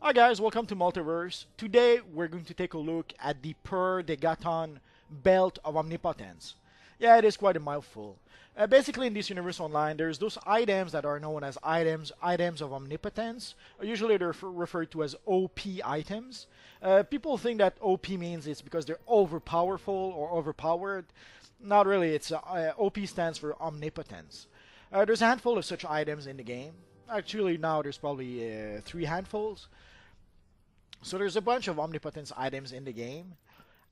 Hi guys, welcome to Multiverse. Today we're going to take a look at the per Degaton belt of Omnipotence. Yeah, it is quite a mouthful. Basically, in this universe online, there's those items that are known as items of omnipotence. Usually, they're referred to as OP items. People think that OP means it's because they're overpowerful or overpowered. Not really. It's OP stands for omnipotence. There's a handful of such items in the game. Actually, now there's probably three handfuls. So there's a bunch of omnipotence items in the game.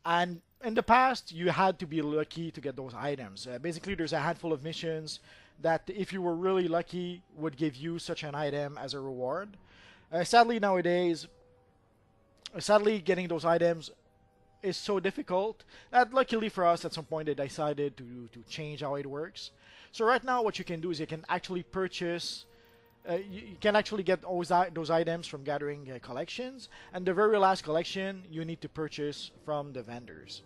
And in the past, you had to be lucky to get those items. Basically, there's a handful of missions that, if you were really lucky, would give you such an item as a reward. Sadly, nowadays, getting those items is so difficult that, luckily for us, at some point they decided to change how it works. So right now, what you can do is you can actually purchase. You can actually get those items from gathering collections, and the very last collection you need to purchase from the vendors.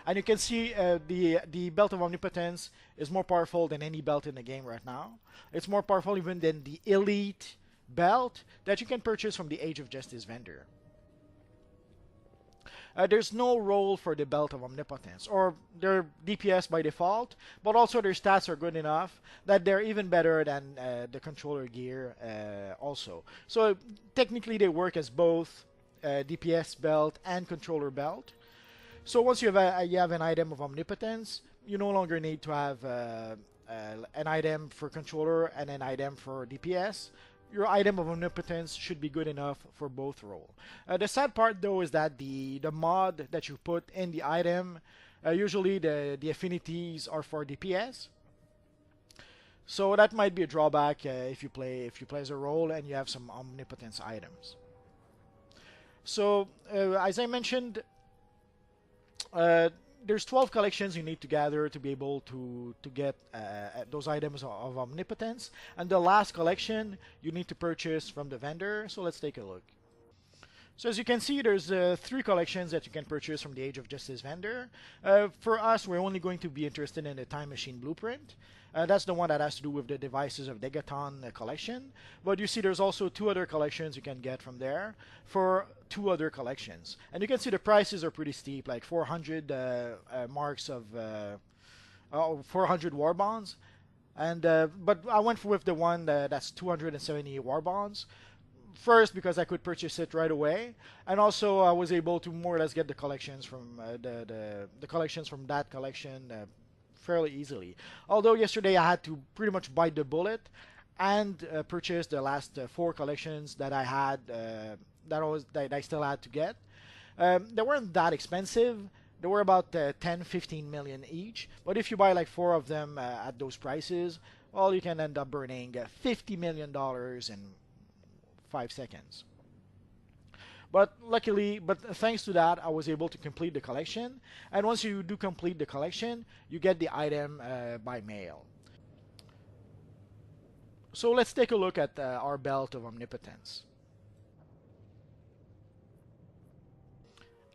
And you can see the belt of omnipotence is more powerful than any belt in the game right now. It's more powerful even than the elite belt that you can purchase from the Age of Justice vendor. There's no role for the belt of omnipotence, or they're DPS by default, but also their stats are good enough that they're even better than the controller gear also. So technically they work as both DPS belt and controller belt. So once you have an item of omnipotence, you no longer need to have an item for controller and an item for DPS. Your item of omnipotence should be good enough for both role. The sad part though is that the mod that you put in the item, usually the affinities are for DPS. So that might be a drawback if you play as a role and you have some omnipotence items. So as I mentioned, there's 12 collections you need to gather to be able to get those items of omnipotence, and the last collection you need to purchase from the vendor. So let's take a look. So as you can see, there's 3 collections that you can purchase from the Age of Justice vendor. For us, we're only going to be interested in the Time Machine Blueprint. That's the one that has to do with the Devices of Degaton collection. But you see there's also 2 other collections you can get from there for 2 other collections. And you can see the prices are pretty steep, like 400 marks of 400 war bonds. And but I went with the one that's 270 war bonds. First, because I could purchase it right away, and also I was able to more or less get the collections from the collections from that collection fairly easily. Although yesterday I had to pretty much bite the bullet and purchase the last 4 collections that I had that I still had to get. They weren't that expensive. They were about 10-15 million each. But if you buy like 4 of them at those prices, well, you can end up burning $50 million in 5 seconds. But thanks to that, I was able to complete the collection. And once you do complete the collection, you get the item by mail. So let's take a look at our belt of omnipotence.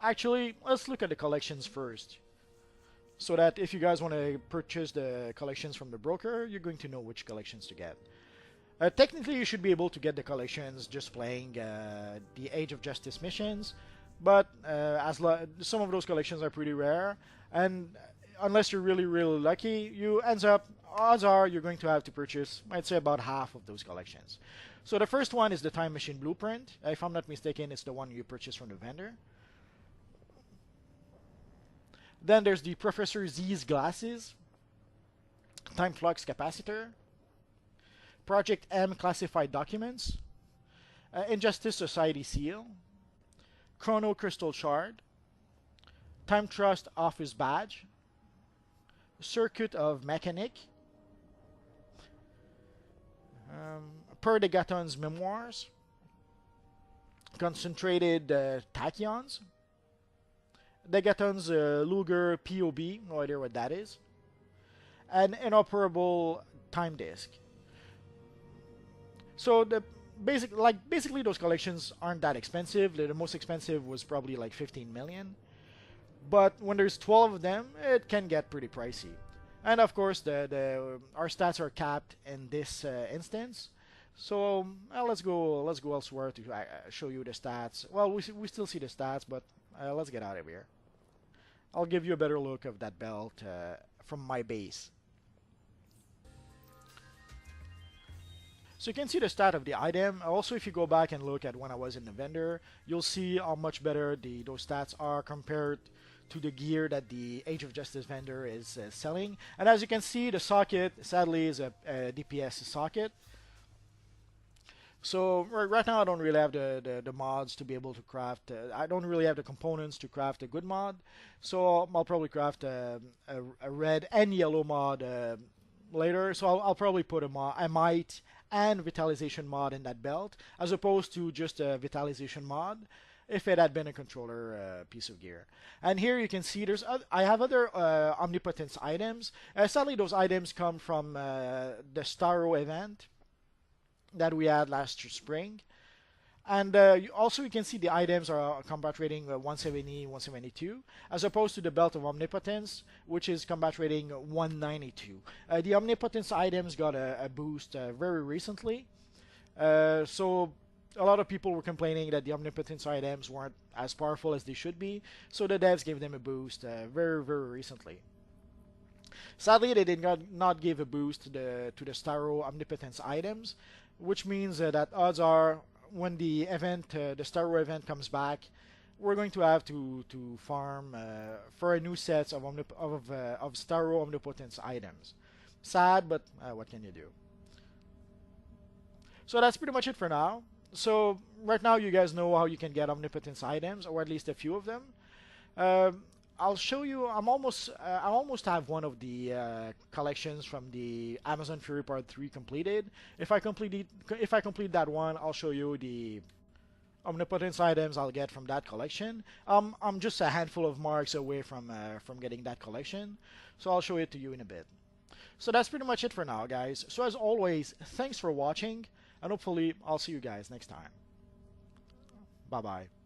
Actually, let's look at the collections first, so that if you guys want to purchase the collections from the broker, you're going to know which collections to get. Technically, you should be able to get the collections just playing the Age of Justice missions, but some of those collections are pretty rare, and unless you're really lucky, odds are you're going to have to purchase, I'd say, about half of those collections. So the first one is the Time Machine Blueprint. If I'm not mistaken, it's the one you purchase from the vendor. Then there's the Professor Z's Glasses, Time Flux Capacitor, Project M Classified Documents, Injustice Society Seal, Chrono Crystal Shard, Time Trust Office Badge, Circuit of Mechanic, Per Degaton's Memoirs, Concentrated Tachyons, Degaton's Luger POB, no idea what that is, and Inoperable Time Disk. So basically those collections aren't that expensive. The most expensive was probably like 15 million. But when there's 12 of them, it can get pretty pricey. And of course, our stats are capped in this instance. So let's go elsewhere to show you the stats. Well, we still see the stats, but let's get out of here. I'll give you a better look of that belt from my base. So you can see the stat of the item. Also, if you go back and look at when I was in the vendor, you'll see how much better those stats are compared to the gear that the Age of Justice vendor is selling. And as you can see, the socket sadly is a DPS socket. So right now I don't really have the mods to be able to craft. I don't really have the components to craft a good mod. So I'll probably craft a red and yellow mod later. So I'll probably put a might and vitalization mod in that belt, as opposed to just a vitalization mod if it had been a controller piece of gear. And here you can see I have other omnipotence items. Sadly, those items come from the Starro event that we had last spring. And also you can see the items are combat rating 170, 172, as opposed to the Belt of Omnipotence, which is combat rating 192. The Omnipotence items got a boost very recently. So a lot of people were complaining that the Omnipotence items weren't as powerful as they should be, so the devs gave them a boost very, very recently. Sadly, they did not give a boost to the Starro Omnipotence items, which means that odds are when the event, the Starro event comes back, we're going to have to farm for a new set of Starro Omnipotence items. Sad, but what can you do? So that's pretty much it for now. So right now you guys know how you can get Omnipotence items, or at least a few of them. I'll show you. I almost have one of the collections from the Amazon Fury Part 3 completed. If I complete that one, I'll show you the Omnipotence items I'll get from that collection. I'm just a handful of marks away from getting that collection, so I'll show it to you in a bit. So that's pretty much it for now, guys. So as always, thanks for watching, and hopefully I'll see you guys next time. Bye bye.